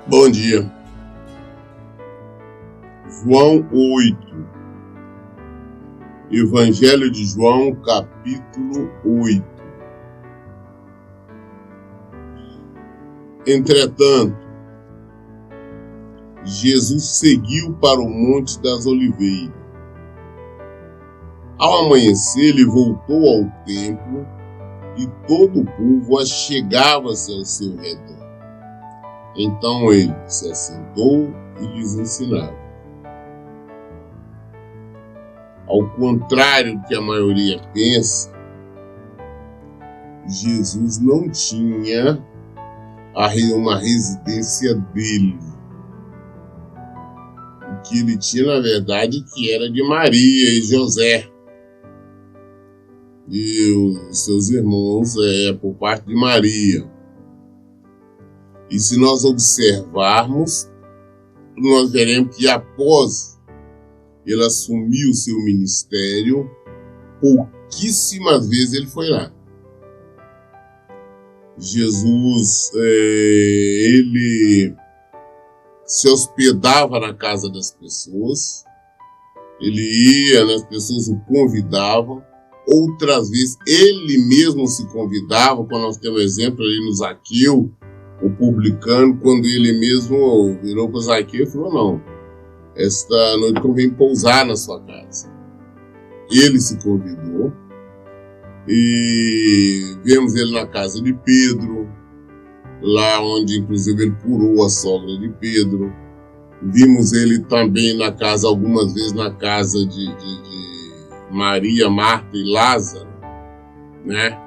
Bom dia. João 8. Evangelho de João, capítulo 8. Entretanto, Jesus seguiu para o Monte das Oliveiras. Ao amanhecer, ele voltou ao templo e todo o povo achegava-se ao seu redor. Então ele se assentou e lhes ensinava. Ao contrário do que a maioria pensa, Jesus não tinha uma residência dele. O que ele tinha, na verdade, que era de Maria e José. E os seus irmãos por parte de Maria. E se nós observarmos, nós veremos que após ele assumir o seu ministério, pouquíssimas vezes ele foi lá. Jesus, ele se hospedava na casa das pessoas, ele ia, as pessoas o convidavam, outras vezes ele mesmo se convidava, quando nós temos exemplo ali no Zaqueu, o publicano, quando ele mesmo virou para Zaqueu e falou, não, esta noite convém pousar na sua casa. Ele se convidou e vemos ele na casa de Pedro, lá onde inclusive ele curou a sogra de Pedro. Vimos ele também na casa, algumas vezes na casa de Maria, Marta e Lázaro, né?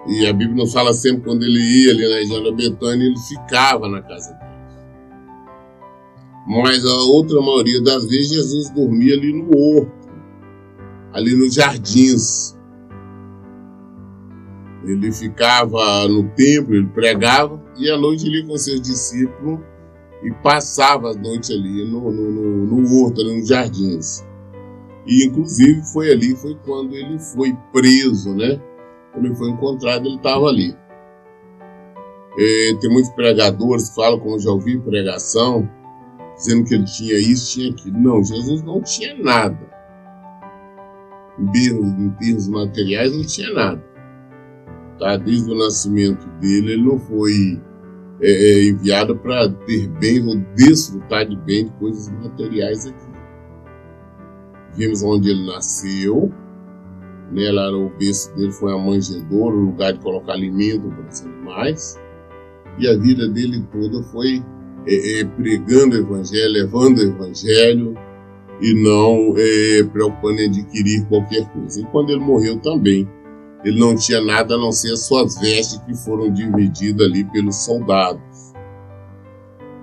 E a Bíblia nos fala sempre quando ele ia ali na região da Betânia, ele ficava na casa deles. Mas a outra maioria das vezes, Jesus dormia ali no horto, ali nos jardins. Ele ficava no templo, ele pregava, e à noite ele ia com seus discípulos e passava a noite ali no horto, ali nos jardins. E inclusive foi quando ele foi preso, né? Quando ele foi encontrado, ele estava ali. Tem muitos pregadores que falam, como eu já ouvi pregação, dizendo que ele tinha isso, tinha aquilo. Não, Jesus não tinha nada. Em termos materiais, não tinha nada. Tá? Desde o nascimento dele, ele não foi enviado para ter bens ou desfrutar de bens, de coisas materiais aqui. Vimos onde ele nasceu. Lá o berço dele foi a manjedoura, o lugar de colocar alimento para os animais. E a vida dele toda foi pregando o evangelho, levando o evangelho e não preocupando em adquirir qualquer coisa. E quando ele morreu também, ele não tinha nada a não ser as suas vestes que foram divididas ali pelos soldados.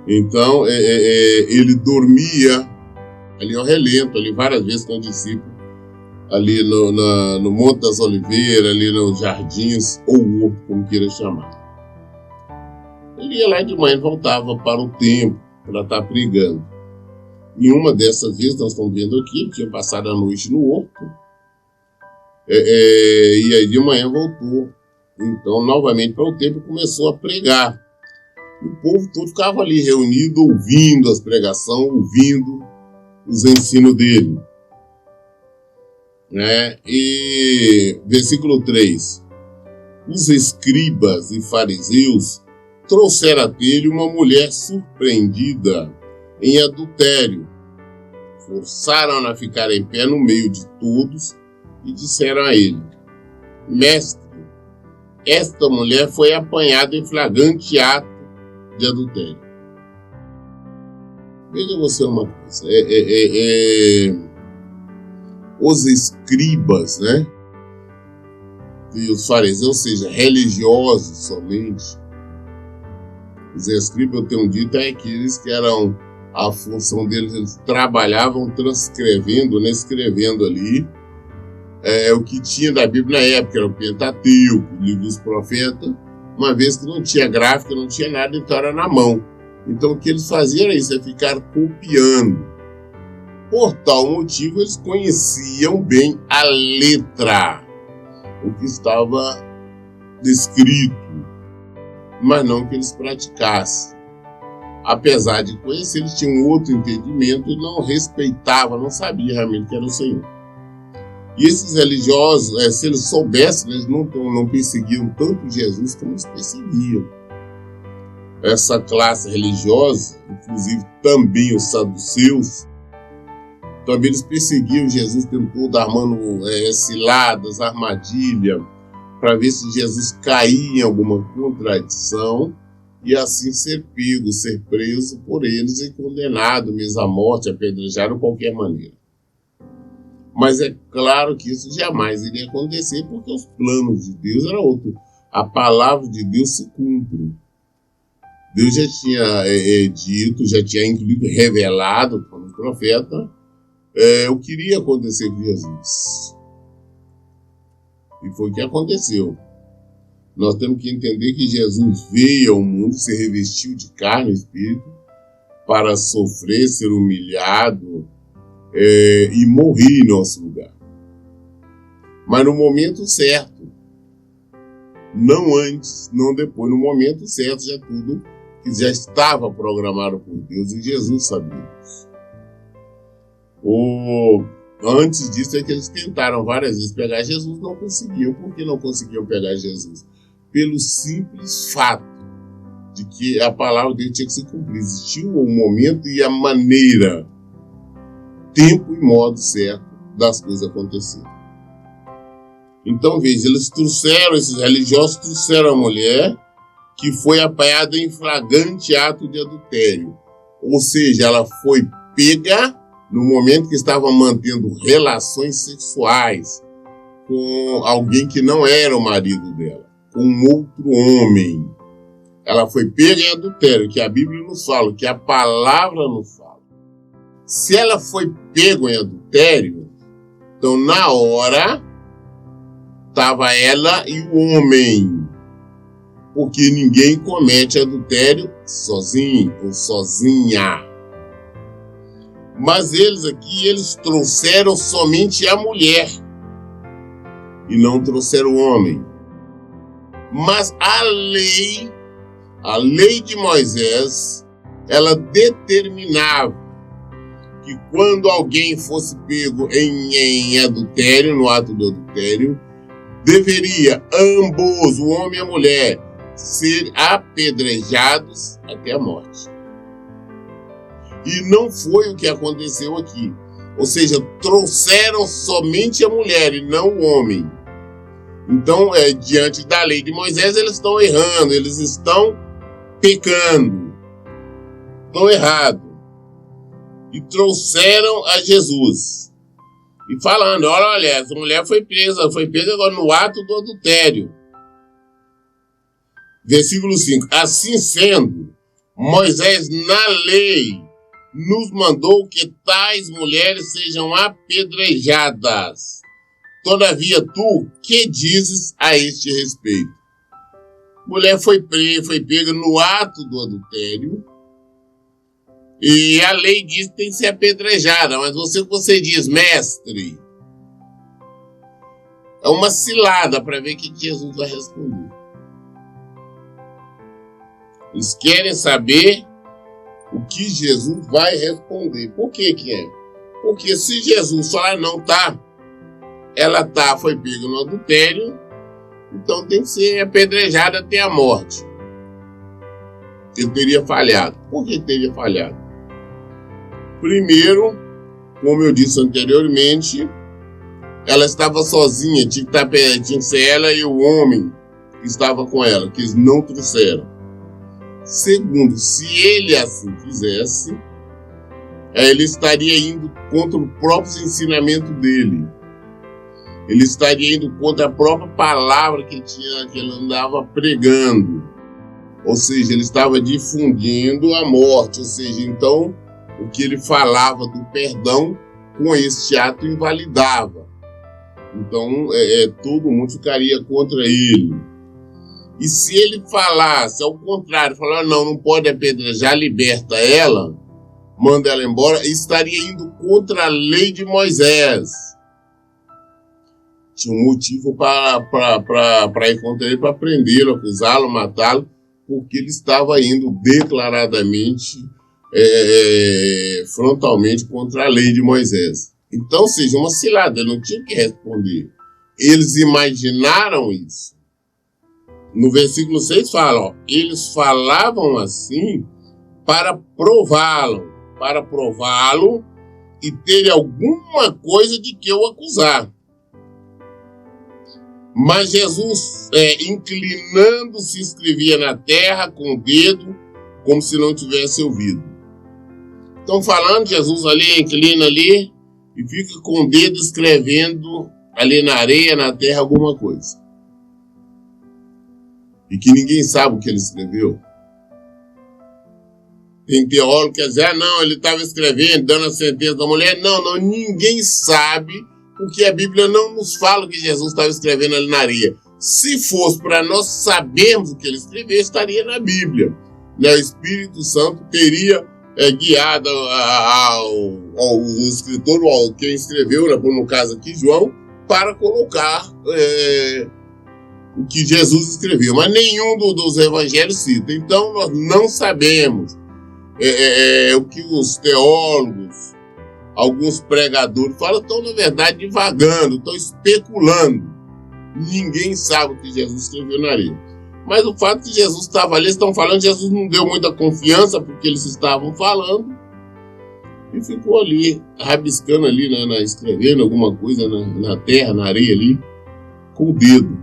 Então, ele dormia ali ao relento, ali várias vezes com os discípulos, ali no Monte das Oliveiras, ali nos jardins, ou horto, como queira chamar. Ele ia lá de manhã e voltava para o templo, para estar pregando. E uma dessas vezes, nós estamos vendo aqui, ele tinha passado a noite no horto, e aí de manhã voltou. Então, novamente para o templo, começou a pregar. E o povo todo ficava ali reunido, ouvindo as pregações, ouvindo os ensinos dele. E versículo 3: os escribas e fariseus trouxeram até ele uma mulher surpreendida em adultério, forçaram-na a ficar em pé no meio de todos e disseram a ele: mestre, esta mulher foi apanhada em flagrante ato de adultério. Veja você uma coisa, os escribas, né? E os fariseus, ou seja, religiosos somente. Os escribas, eu tenho dito, aqueles que eram, a função deles, eles trabalhavam transcrevendo, né? Escrevendo ali o que tinha da Bíblia na época, era o Pentateuco, o livro dos profetas, uma vez que não tinha gráfica, não tinha nada, então era na mão. Então o que eles faziam era isso, ficar copiando. Por tal motivo, eles conheciam bem a letra, o que estava descrito, mas não que eles praticassem. apesar de conhecer, eles tinham outro entendimento e não respeitavam, não sabiam realmente que era o Senhor. E esses religiosos, se eles soubessem, eles não perseguiam tanto Jesus como eles perseguiam. Essa classe religiosa, inclusive também os saduceus, também eles perseguiam Jesus, tentou armando ciladas, armadilha, para ver se Jesus caía em alguma contradição e assim ser pego, ser preso por eles e condenado mesmo à morte, apedrejado de qualquer maneira. Mas é claro que isso jamais iria acontecer, porque os planos de Deus eram outros. A palavra de Deus se cumpre. Deus já tinha dito, já tinha inclusive revelado para o profeta o que iria acontecer com Jesus. E foi o que aconteceu. Nós temos que entender que Jesus veio ao mundo, se revestiu de carne e espírito, para sofrer, ser humilhado e morrer em nosso lugar. Mas no momento certo. Não antes, não depois. No momento certo, já tudo que já estava programado por Deus e Jesus sabia disso. Antes disso é que eles tentaram várias vezes pegar Jesus, não conseguiam. Por que não conseguiam pegar Jesus? Pelo simples fato de que a palavra dele tinha que se cumprir. Existia o momento e a maneira, tempo e modo certo das coisas acontecerem. Então, veja, esses religiosos trouxeram a mulher que foi apanhada em flagrante ato de adultério. Ou seja, ela foi pega no momento que estava mantendo relações sexuais com alguém que não era o marido dela, com um outro homem. Ela foi pega em adultério, que a Bíblia nos fala, que a palavra nos fala. Se ela foi pega em adultério, então na hora estava ela e o homem. Porque ninguém comete adultério sozinho ou sozinha. Mas eles trouxeram somente a mulher e não trouxeram o homem. Mas a lei de Moisés, ela determinava que quando alguém fosse pego em adultério, no ato do adultério, deveria ambos, o homem e a mulher, ser apedrejados até a morte. E não foi o que aconteceu aqui. Ou seja, trouxeram somente a mulher e não o homem. Então, diante da lei de Moisés, eles estão errando, eles estão pecando. Estão errados. E trouxeram a Jesus. E falando, olha, essa mulher foi pega agora no ato do adultério. Versículo 5. Assim sendo, Moisés na lei nos mandou que tais mulheres sejam apedrejadas. Todavia tu, que dizes a este respeito? Mulher foi pega no ato do adultério, e a lei diz que tem que ser apedrejada, mas você diz, mestre, é uma cilada para ver o que Jesus vai responder. Eles querem saber o que Jesus vai responder. Por que que é? Porque se Jesus falar não tá, foi pega no adultério, então tem que ser apedrejada até a morte. Ele teria falhado. Por que teria falhado? Primeiro, como eu disse anteriormente, ela estava sozinha, tinha que ser ela e o homem que estava com ela, que eles não trouxeram. Segundo, se ele assim fizesse, ele estaria indo contra o próprio ensinamento dele. Ele estaria indo contra a própria palavra que ele andava pregando. Ou seja, ele estava difundindo a morte. Ou seja, então, o que ele falava do perdão, com este ato invalidava. Então, todo mundo ficaria contra ele. E se ele falasse, ao contrário, falar, não pode apedrejar, liberta ela, manda ela embora, estaria indo contra a lei de Moisés. Tinha um motivo para ir contra ele, para prendê-lo, acusá-lo, matá-lo, porque ele estava indo declaradamente, frontalmente contra a lei de Moisés. Então, ou seja, uma cilada, ele não tinha que responder. Eles imaginaram isso. No versículo 6 fala, ó, eles falavam assim para prová-lo e ter alguma coisa de que o acusar. Mas Jesus, inclinando-se, escrevia na terra com o dedo, como se não tivesse ouvido. Estão falando, Jesus ali, inclina ali, e fica com o dedo escrevendo ali na areia, na terra, alguma coisa. E que ninguém sabe o que ele escreveu. Tem teólogo que diz, não, ele estava escrevendo, dando a sentença da mulher. Não, ninguém sabe, porque a Bíblia não nos fala que Jesus estava escrevendo ali na areia. Se fosse para nós sabermos o que ele escreveu, estaria na Bíblia. O Espírito Santo teria guiado ao escritor, ou quem escreveu, no caso aqui, João, para colocar o que Jesus escreveu. Mas nenhum dos evangelhos cita. Então, nós não sabemos o que os teólogos, alguns pregadores falam, estão, na verdade, divagando, estão especulando. Ninguém sabe o que Jesus escreveu na areia. Mas o fato de Jesus estava ali, eles estão falando, Jesus não deu muita confiança porque eles estavam falando e ficou ali, rabiscando ali, escrevendo alguma coisa na terra, na areia ali, com o dedo.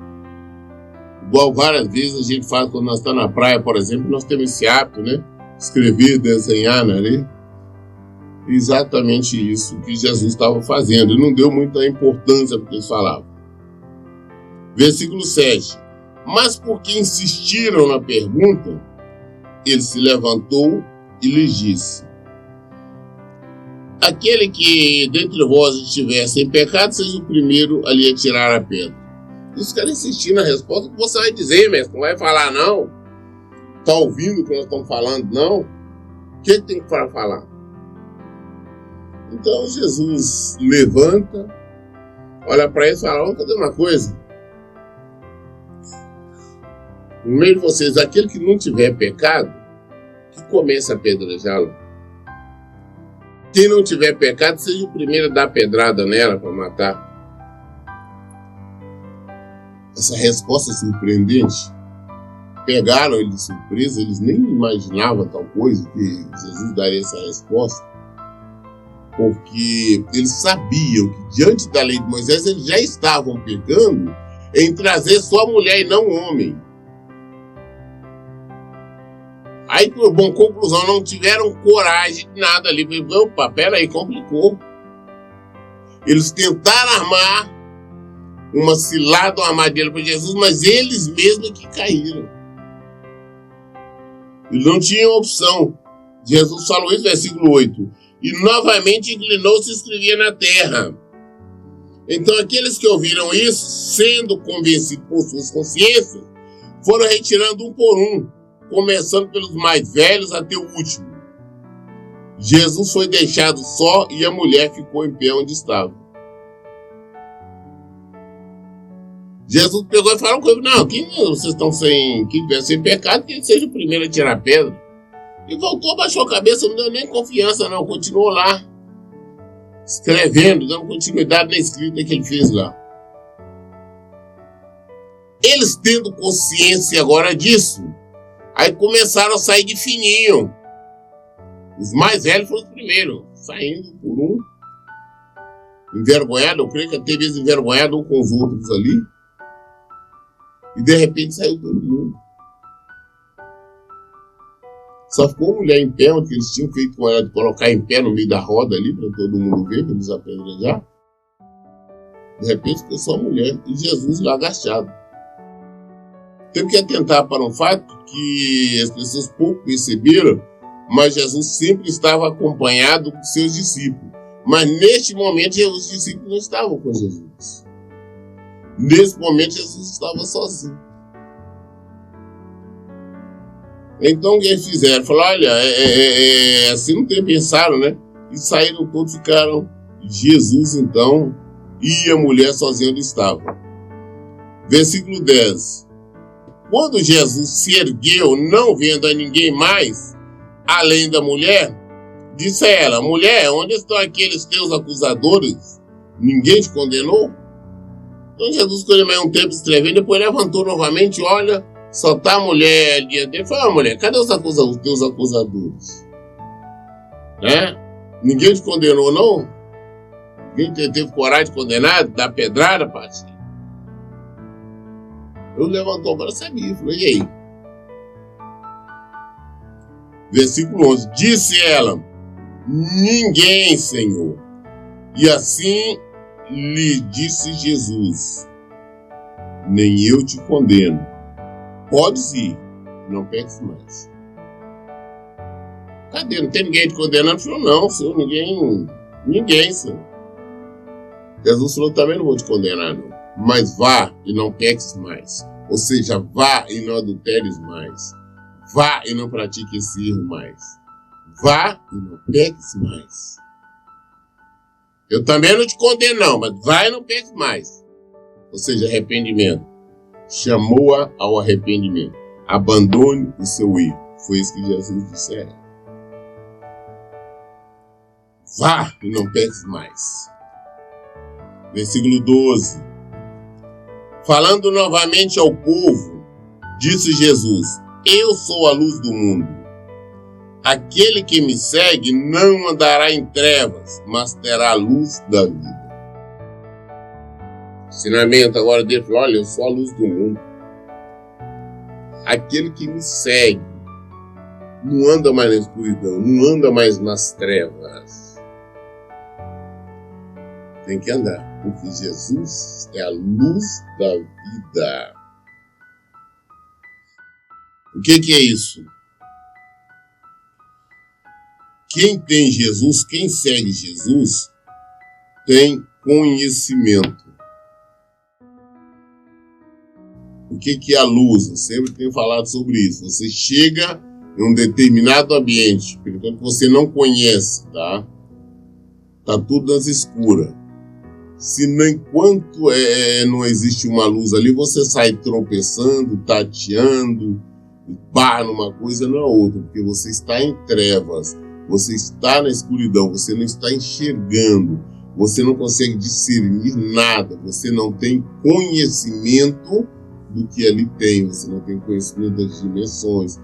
Igual várias vezes a gente faz quando nós estamos na praia, por exemplo, nós temos esse hábito, né? Escrever, desenhar na areia. Exatamente isso que Jesus estava fazendo. E não deu muita importância para o que eles falavam. Versículo 7. Mas porque insistiram na pergunta, ele se levantou e lhes disse: aquele que dentre vós estiver sem pecado, seja o primeiro a lhe atirar a pedra. Eles querem insistir na resposta que você vai dizer, mestre. Não vai falar, não. Está ouvindo o que nós estamos falando, não? O que tem que falar? Então Jesus levanta, olha para eles e fala: vamos fazer uma coisa. No meio de vocês, aquele que não tiver pecado, que comece a apedrejá-lo. Quem não tiver pecado, seja o primeiro a dar pedrada nela para matar. Essa resposta é surpreendente. Pegaram ele de surpresa, eles nem imaginavam tal coisa, que Jesus daria essa resposta. Porque eles sabiam que diante da lei de Moisés, eles já estavam pecando em trazer só mulher e não homem. Aí, por bom, conclusão, não tiveram coragem de nada ali. Opa, peraí, complicou. Eles tentaram armar uma cilada, uma armadilha para Jesus, mas eles mesmos que caíram. Eles não tinham opção. Jesus falou isso, versículo 8. E novamente inclinou-se e escrevia na terra. Então aqueles que ouviram isso, sendo convencidos por suas consciências, foram retirando um por um, começando pelos mais velhos até o último. Jesus foi deixado só e a mulher ficou em pé onde estava. Jesus pegou e falou com ele: não, quem vocês estão sem pecado, que ele seja o primeiro a tirar a pedra. E voltou, abaixou a cabeça, não deu nem confiança, não. Continuou lá, escrevendo, dando continuidade na escrita que ele fez lá. Eles tendo consciência agora disso, aí começaram a sair de fininho. Os mais velhos foram os primeiros, saindo por um, envergonhado. Eu creio que até vezes envergonhado um com os outros ali. E de repente saiu todo mundo. Só ficou a mulher em pé, onde eles tinham feito com ela de colocar em pé no meio da roda ali, para todo mundo ver, para eles apedrejar. De repente ficou só a mulher e Jesus lá agachado. Temos que atentar para um fato que as pessoas pouco perceberam, mas Jesus sempre estava acompanhado com seus discípulos. Mas neste momento os discípulos não estavam com Jesus. Nesse momento Jesus estava sozinho. Então o que eles fizeram? Falaram: olha, assim não tem, pensaram, né? E saíram todos, ficaram Jesus então e a mulher sozinha onde estava. Versículo 10. quando Jesus se ergueu, não vendo a ninguém mais, além da mulher, disse a ela: mulher, onde estão aqueles teus acusadores? Ninguém te condenou? Então Jesus ficou mais um tempo escrevendo, depois levantou novamente, olha, só está a mulher diante dele. Fala: mulher, cadê os teus acusadores? Né? Ninguém te condenou, não? Ninguém teve coragem de condenar, de dar pedrada, parceiro? Eu levantou para saber, eu falei: e aí? Versículo 11, disse ela: ninguém, Senhor. E assim lhe disse Jesus: nem eu te condeno. Podes ir, não peques mais. Cadê? Não tem ninguém te condenando? Falou: não, Senhor, ninguém, Senhor. Jesus falou: também não vou te condenar, não. Mas vá e não peques mais. Ou seja, vá e não adulteres mais. Vá e não pratique esse erro mais. Vá e não peques mais. Eu também não te condeno, não, mas vá e não peques mais. Ou seja, arrependimento. Chamou-a ao arrependimento. Abandone o seu erro. Foi isso que Jesus disse a ela. Vá e não peques mais. Versículo 12. Falando novamente ao povo, disse Jesus: eu sou a luz do mundo. Aquele que me segue não andará em trevas, mas terá a luz da vida. Ensinamento agora dele: olha, eu sou a luz do mundo. Aquele que me segue não anda mais na escuridão, não anda mais nas trevas. Tem que andar, porque Jesus é a luz da vida. O que é isso? Quem tem Jesus, quem segue Jesus, tem conhecimento. O que é a luz? Eu sempre tenho falado sobre isso. Você chega em um determinado ambiente, portanto você não conhece, tá? Tá tudo nas escuras. Se enquanto não existe uma luz ali, você sai tropeçando, tateando, barra numa coisa na outra, porque você está em trevas, você está na escuridão, você não está enxergando, você não consegue discernir nada, você não tem conhecimento do que ali tem, você não tem conhecimento das dimensões,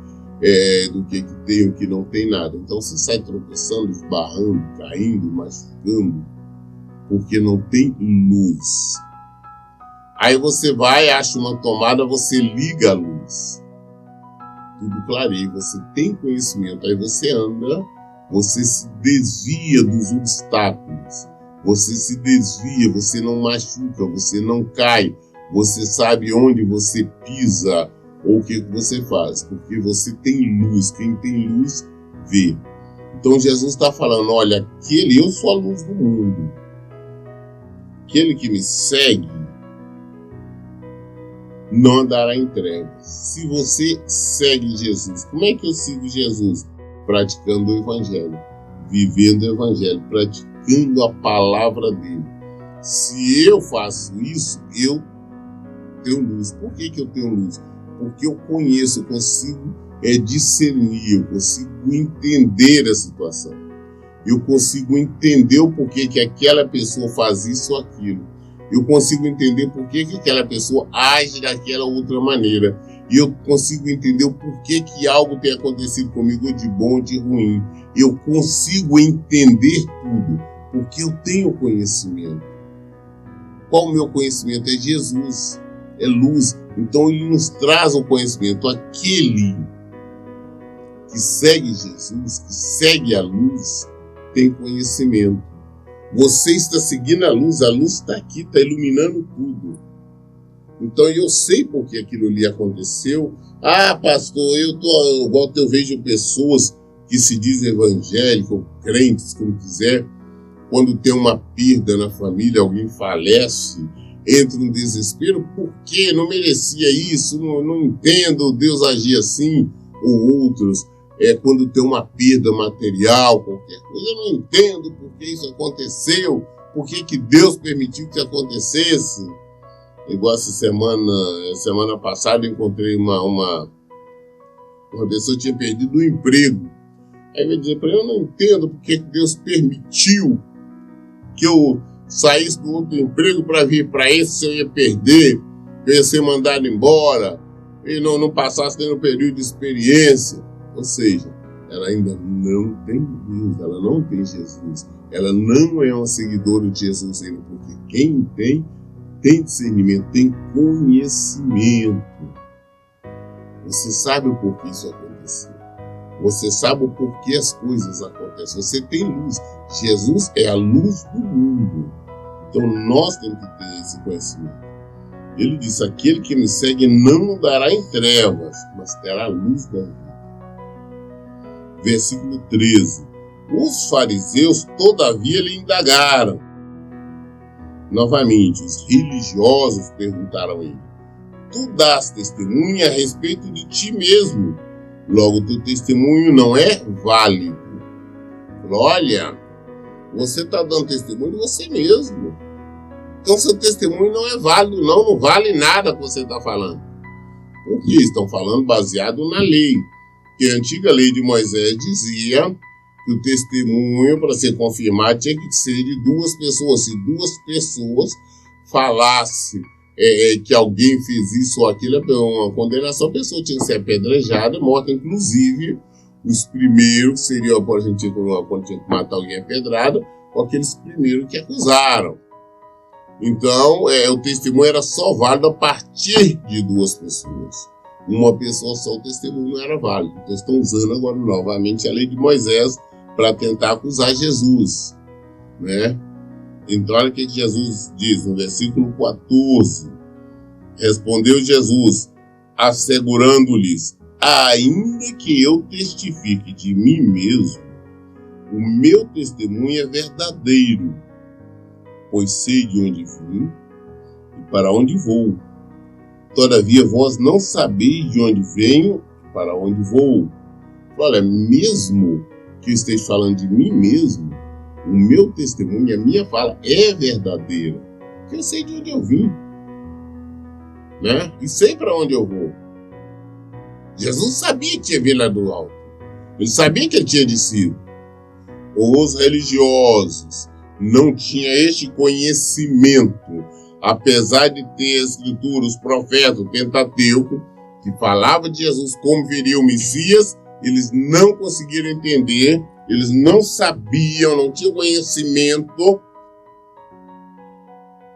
do que tem, o que não tem nada. Então você sai tropeçando, esbarrando, caindo, machucando, porque não tem luz. Aí você vai, acha uma tomada, você liga a luz. Tudo clareia, você tem conhecimento. Aí você anda, você se desvia dos obstáculos. Você se desvia, você não machuca, você não cai. Você sabe onde você pisa ou o que você faz. Porque você tem luz. Quem tem luz, vê. Então Jesus está falando: olha, eu sou a luz do mundo. Aquele que me segue não andará em trevas. Se você segue Jesus, como é que eu sigo Jesus? Praticando o Evangelho, vivendo o Evangelho, praticando a palavra dele. Se eu faço isso, eu tenho luz. Por que eu tenho luz? Porque eu conheço, eu consigo discernir, eu consigo entender a situação. Eu consigo entender o porquê que aquela pessoa faz isso ou aquilo. Eu consigo entender porquê que aquela pessoa age daquela outra maneira. E eu consigo entender o porquê que algo tem acontecido comigo de bom ou de ruim. Eu consigo entender tudo, porque eu tenho conhecimento. Qual o meu conhecimento? É Jesus, é luz. Então ele nos traz o conhecimento. Aquele que segue Jesus, que segue a luz, tem conhecimento. Você está seguindo a luz está aqui, está iluminando tudo. Então eu sei por que aquilo ali aconteceu. Ah, pastor, eu vejo pessoas que se dizem evangélicos ou crentes, como quiser, quando tem uma perda na família, alguém falece, entra em desespero, por quê? Não merecia isso, não entendo Deus agir assim, ou outros. Quando tem uma perda material, qualquer coisa, eu não entendo por que isso aconteceu, por que Deus permitiu que acontecesse. Igual semana passada, encontrei uma pessoa que tinha perdido o emprego. Aí vai dizer para eu não entendo porque Deus permitiu que eu saísse do outro emprego para vir para esse, se eu ia perder, eu ia ser mandado embora, e não passasse nem no período de experiência. Ou seja, ela ainda não tem Deus, ela não tem Jesus, ela não é uma seguidora de Jesus ainda, porque quem tem discernimento, tem conhecimento. Você sabe o porquê isso aconteceu. Você sabe o porquê as coisas acontecem. Você tem luz. Jesus é a luz do mundo. Então nós temos que ter esse conhecimento. Ele disse, aquele que me segue não andará em trevas, mas terá a luz da vida. Versículo 13. Os fariseus, todavia, lhe indagaram. Novamente, os religiosos perguntaram a ele, tu dás testemunha a respeito de ti mesmo, logo teu testemunho não é válido. Olha, você está dando testemunho de você mesmo. Então seu testemunho não é válido, não vale nada que você está falando. Por que estão falando baseado na lei? Que a antiga lei de Moisés dizia que o testemunho, para ser confirmado, tinha que ser de duas pessoas. Se duas pessoas falassem que alguém fez isso ou aquilo, é uma condenação, a pessoa tinha que ser apedrejada, morta. Inclusive, os primeiros seriam, quando tinha que matar alguém apedrado, ou aqueles primeiros que acusaram. Então, o testemunho era só válido a partir de duas pessoas. Uma pessoa só, o testemunho não era válido. Então, estão usando agora novamente a lei de Moisés para tentar acusar Jesus, né? Então, olha o que Jesus diz no versículo 14. Respondeu Jesus, assegurando-lhes, ainda que eu testifique de mim mesmo, o meu testemunho é verdadeiro, pois sei de onde vim e para onde vou. Todavia vós não sabeis de onde venho e para onde vou. Olha, mesmo que eu esteja falando de mim mesmo, o meu testemunho, a minha fala é verdadeira, porque eu sei de onde eu vim, né? E sei para onde eu vou. Jesus sabia que tinha vindo lá do alto. Ele sabia que ele tinha descido. Os religiosos não tinham este conhecimento, apesar de ter a escritura, os profetas, o Pentateuco, que falava de Jesus como viria o Messias, eles não conseguiram entender, eles não sabiam, não tinham conhecimento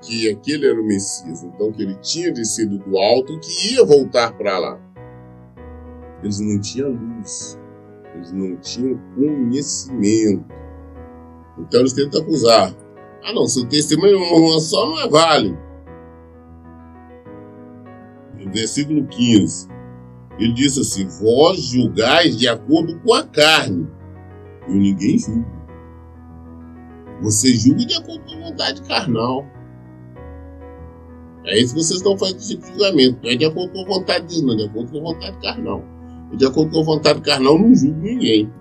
que aquele era o Messias, então que ele tinha descido do alto e que ia voltar para lá. Eles não tinham luz, eles não tinham conhecimento. Então eles tentam acusar. Não, seu testemunho só não é válido. No versículo 15, ele diz assim, vós julgais de acordo com a carne, e ninguém julga. Você julga de acordo com a vontade carnal. É isso que vocês estão fazendo, esse tipo de julgamento. Não é de acordo com a vontade de Deus, não, é de acordo com a vontade carnal. E de acordo com a vontade carnal, não julgo ninguém.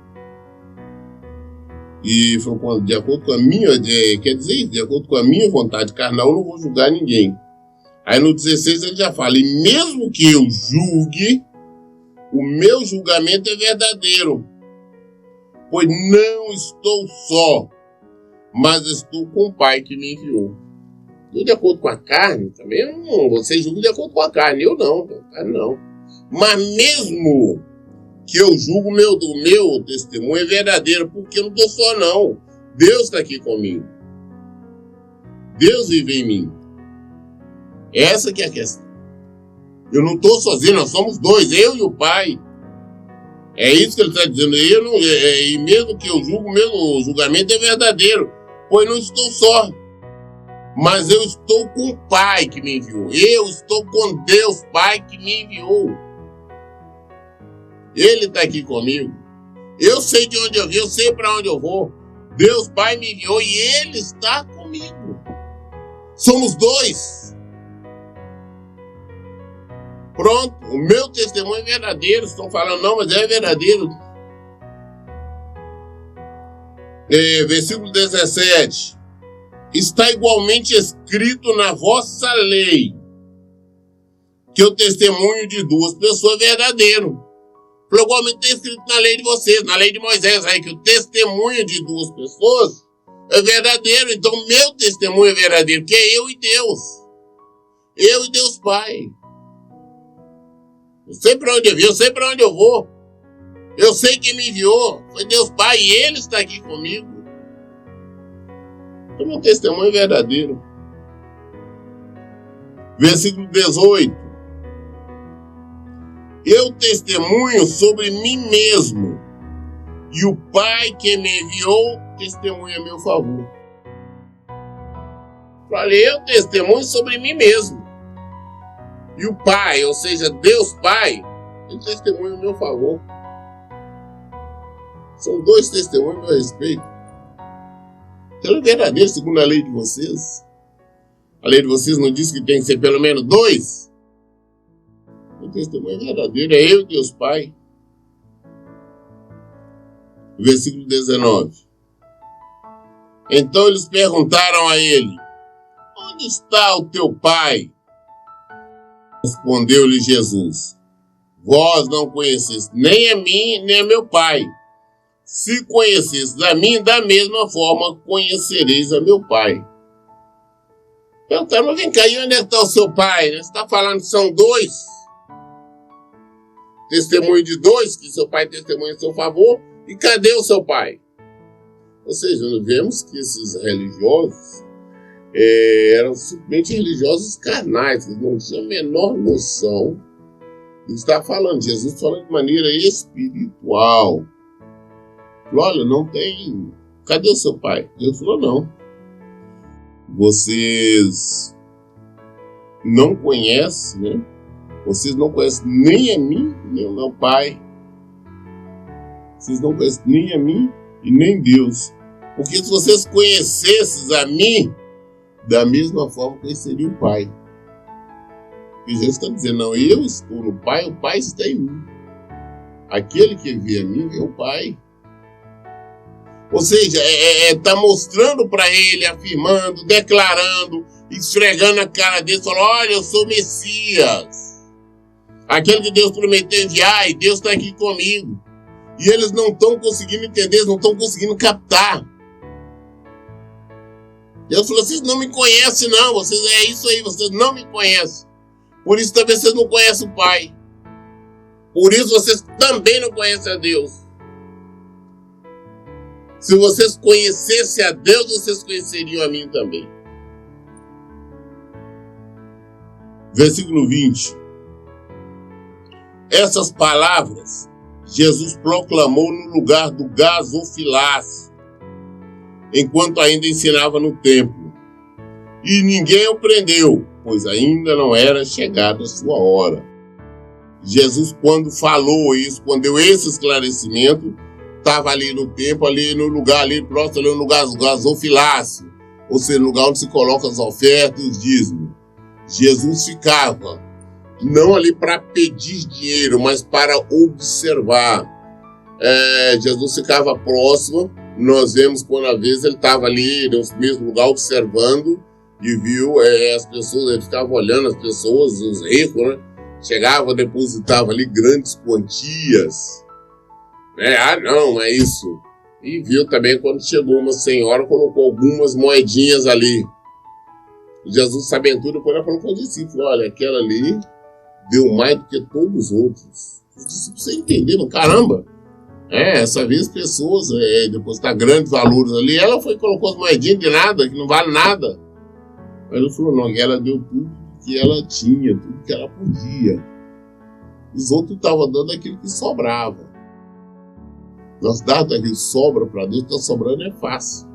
E de acordo com a minha, quer dizer, de acordo com a minha vontade carnal, eu não vou julgar ninguém. Aí no 16 ele já fala, e mesmo que eu julgue, o meu julgamento é verdadeiro, pois não estou só, mas estou com o Pai que me enviou. Eu, de acordo com a carne, também não, você julga de acordo com a carne, eu não, não. Mas mesmo que eu julgo o meu testemunho é verdadeiro, porque eu não estou só não. Deus está aqui comigo. Deus vive em mim. Essa que é a questão. Eu não estou sozinho, nós somos dois, eu e o Pai. É isso que ele está dizendo. E mesmo que eu julgo, o meu julgamento é verdadeiro, pois não estou só. Mas eu estou com o Pai que me enviou. Eu estou com Deus Pai que me enviou. Ele está aqui comigo. Eu sei de onde eu vim, eu sei para onde eu vou. Deus Pai me enviou e Ele está comigo. Somos dois. Pronto, o meu testemunho é verdadeiro. Estão falando, não, mas é verdadeiro. Versículo 17. Está igualmente escrito na vossa lei, que o testemunho de duas pessoas é verdadeiro. Igualmente está escrito na lei de vocês, na lei de Moisés, aí, que o testemunho de duas pessoas é verdadeiro. Então, meu testemunho é verdadeiro, que é eu e Deus. Eu e Deus Pai. Eu sei para onde eu vim, eu sei para onde eu vou. Eu sei quem me enviou. Foi Deus Pai e Ele está aqui comigo. Então, meu testemunho é verdadeiro. Versículo 18. Eu testemunho sobre mim mesmo, e o Pai que me enviou testemunha a meu favor. Falei, eu testemunho sobre mim mesmo. E o Pai, ou seja, Deus Pai, ele testemunha a meu favor. São dois testemunhos a meu respeito. Então é verdadeiro segundo a lei de vocês. A lei de vocês não diz que tem que ser pelo menos dois? O testemunho é verdadeiro, é eu e Deus Pai. Versículo 19. Então eles perguntaram a ele, onde está o teu pai? Respondeu-lhe Jesus, vós não conheceis nem a mim, nem a meu pai. Se conheceis a mim, da mesma forma conhecereis a meu pai. Perguntaram, mas vem cá, e onde está o seu pai? Você está falando que são dois? Testemunho de dois, que seu pai testemunha a seu favor, e cadê o seu pai? Ou seja, nós vemos que esses religiosos eram simplesmente religiosos carnais, eles não tinham a menor noção do que está falando. Jesus falando de maneira espiritual. Falou, olha, não tem... Cadê o seu pai? Jesus falou, não. Vocês não conhecem, né? Vocês não conhecem nem a mim, nem o meu Pai. Vocês não conhecem nem a mim e nem Deus. Porque se vocês conhecessem a mim, da mesma forma conheceriam o Pai. Porque Jesus está dizendo, não, eu estou no Pai, o Pai está em mim. Aquele que vê a mim é o Pai. Ou seja, está mostrando para ele, afirmando, declarando, esfregando a cara dele, falando, olha, eu sou Messias. Aquele que Deus prometeu enviar, e Deus está aqui comigo. E eles não estão conseguindo entender, eles não estão conseguindo captar. Deus falou, vocês não me conhecem não, vocês é isso aí, vocês não me conhecem. Por isso também vocês não conhecem o Pai. Por isso vocês também não conhecem a Deus. Se vocês conhecessem a Deus, vocês conheceriam a mim também. Versículo 20. Essas palavras Jesus proclamou no lugar do gasofilácio, enquanto ainda ensinava no templo. E ninguém o prendeu, pois ainda não era chegada a sua hora. Jesus, quando falou isso, quando deu esse esclarecimento, estava ali no templo, ali no lugar, ali próximo, ali no lugar do gasofilácio, ou seja, no lugar onde se colocam as ofertas e os dízimos. Jesus ficava, não ali para pedir dinheiro, mas para observar. Jesus ficava próximo, nós vemos quando às vezes ele estava ali no mesmo lugar observando e viu as pessoas, ele ficava olhando as pessoas, os ricos, né? Chegava, depositava ali grandes quantias. Não é isso. E viu também quando chegou uma senhora, colocou algumas moedinhas ali. Jesus sabendo tudo, depois ela falou com os discípulos, olha, aquela ali deu mais do que todos os outros. Os discípulos entenderam, caramba. Essa vez pessoas depositar grandes valores ali, ela foi e colocou as moedinhas de nada, que não vale nada. Mas ele falou, não, ela deu tudo que ela tinha, tudo que ela podia. Os outros estavam dando aquilo que sobrava. Nós damos aquilo que sobra para Deus, está sobrando é fácil.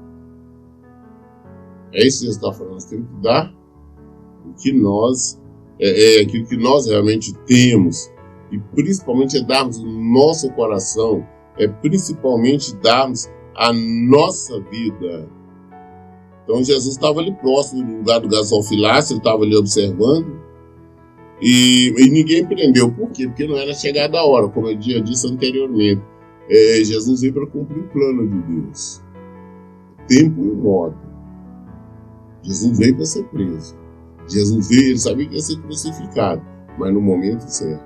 É isso que Jesus está falando, nós temos que dar o que nós, aquilo que nós realmente temos. E principalmente darmos o nosso coração, principalmente darmos a nossa vida. Então Jesus estava ali próximo do lugar do gasofilácio, ele estava ali observando, e ninguém prendeu. Por quê? Porque não era chegada a hora, como eu já disse anteriormente. Jesus veio para cumprir o plano de Deus. Tempo e modo. Jesus veio para ser preso. Jesus veio, ele sabia que ia ser crucificado. mas no momento certo.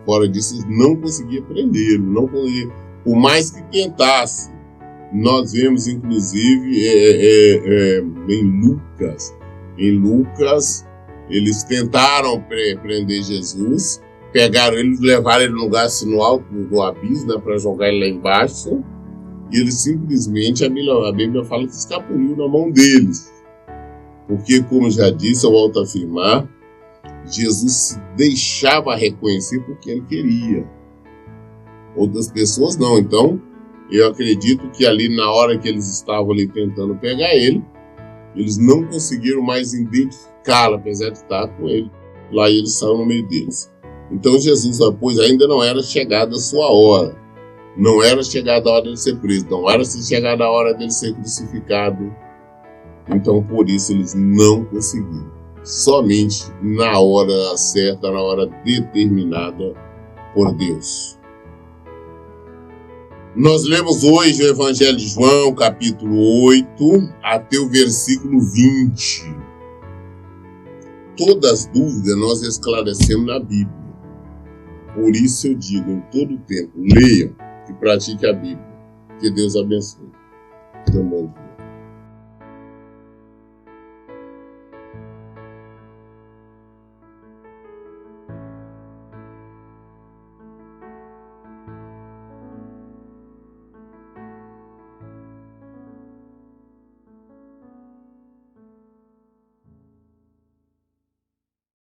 Fora disso, eles não conseguiam prendê-lo, não conseguia, por mais que tentasse. Nós vemos, inclusive, em Lucas, eles tentaram prender Jesus, pegaram ele, levaram ele no lugar assim, no alto do abismo, né, para jogar ele lá embaixo, e eles simplesmente, a Bíblia fala que escapuliu na mão deles. Porque, como já disse, eu volto a afirmar, Jesus se deixava reconhecer porque ele queria. Outras pessoas não. Então, eu acredito que ali na hora que eles estavam ali tentando pegar ele, eles não conseguiram mais identificá-lo, apesar de estar com ele. Lá ele saiu no meio deles. Então Jesus, pois ainda não era chegada a sua hora. Não era chegada a hora de ser preso. Não era chegada a hora dele ser crucificado. Então por isso eles não conseguiram. Somente na hora certa, na hora determinada por Deus. Nós lemos hoje o Evangelho de João, capítulo 8, até o versículo 20. Todas as dúvidas nós esclarecemos na Bíblia. Por isso eu digo, em todo o tempo, leiam e pratiquem a Bíblia. Que Deus abençoe. Teu bom dia.